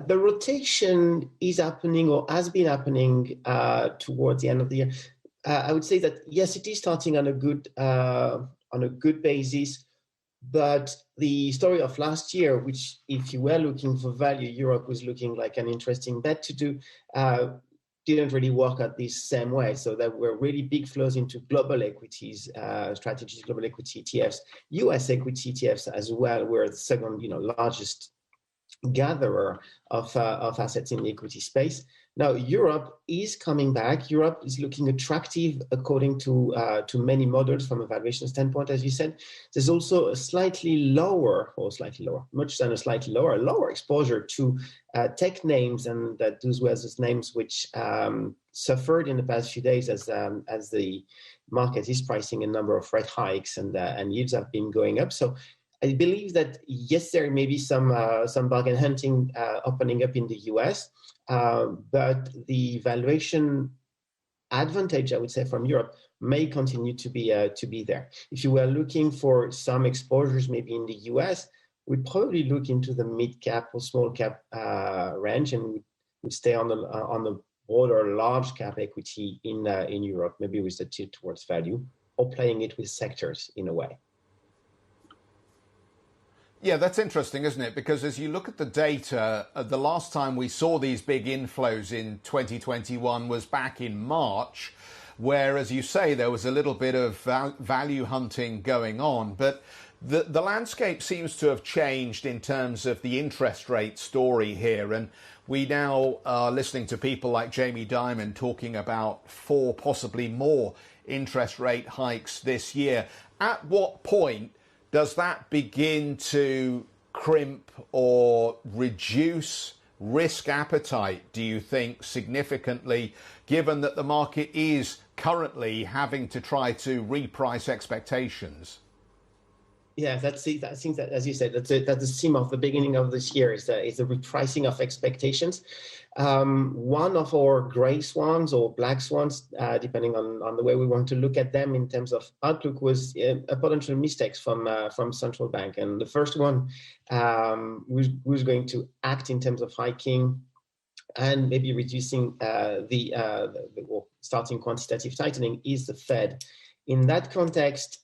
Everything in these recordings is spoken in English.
The rotation is happening or has been happening towards the end of the year. I would say that yes, it is starting on a good basis, but the story of last year, which if you were looking for value, Europe was looking like an interesting bet to do, didn't really work out this same way. So there were really big flows into global equities strategies, global equity ETFs, US equity ETFs as well, were the second largest gatherer of assets in the equity space. Now, Europe is coming back. Europe is looking attractive according to many models from a valuation standpoint, as you said. There's also a slightly lower, much than a slightly lower exposure to tech names, and that those were those names which suffered in the past few days as the market is pricing a number of rate hikes and yields have been going up. So I believe that yes, there may be some bargain hunting opening up in the US, but the valuation advantage, I would say, from Europe may continue to be there. If you were looking for some exposures, maybe in the US, we'd probably look into the mid cap or small cap range, and we'd stay on the broader large cap equity in Europe, maybe with a tilt towards value, or playing it with sectors in a way. Yeah, that's interesting, isn't it? Because as you look at the data, the last time we saw these big inflows in 2021 was back in March, where, as you say, there was a little bit of value hunting going on. But the landscape seems to have changed in terms of the interest rate story here. And we now are listening to people like Jamie Dimon talking about 4, possibly more interest rate hikes this year. At what point does that begin to crimp or reduce risk appetite, do you think, significantly, given that the market is currently having to try to reprice expectations? Yeah, that's it. I think that, as you said, that's the theme of the beginning of this year is the repricing of expectations. One of our gray swans or black swans, depending on the way we want to look at them in terms of outlook, was a potential mistakes from central bank. And the first one was going to act in terms of hiking and maybe reducing or starting quantitative tightening is the Fed. In that context,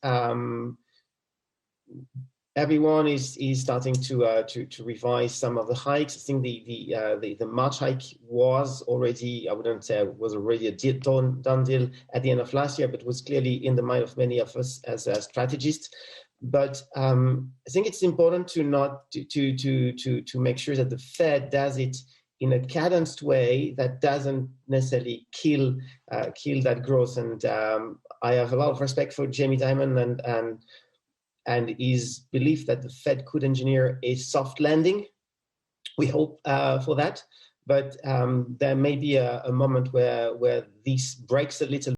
everyone is starting to revise some of the hikes. I think the March hike was already, I wouldn't say it was already a done deal at the end of last year, but was clearly in the mind of many of us as strategists. But I think it's important to make sure that the Fed does it in a cadenced way that doesn't necessarily kill that growth. And I have a lot of respect for Jamie Dimon and his belief that the Fed could engineer a soft landing. We hope for that, but there may be a moment where this breaks a little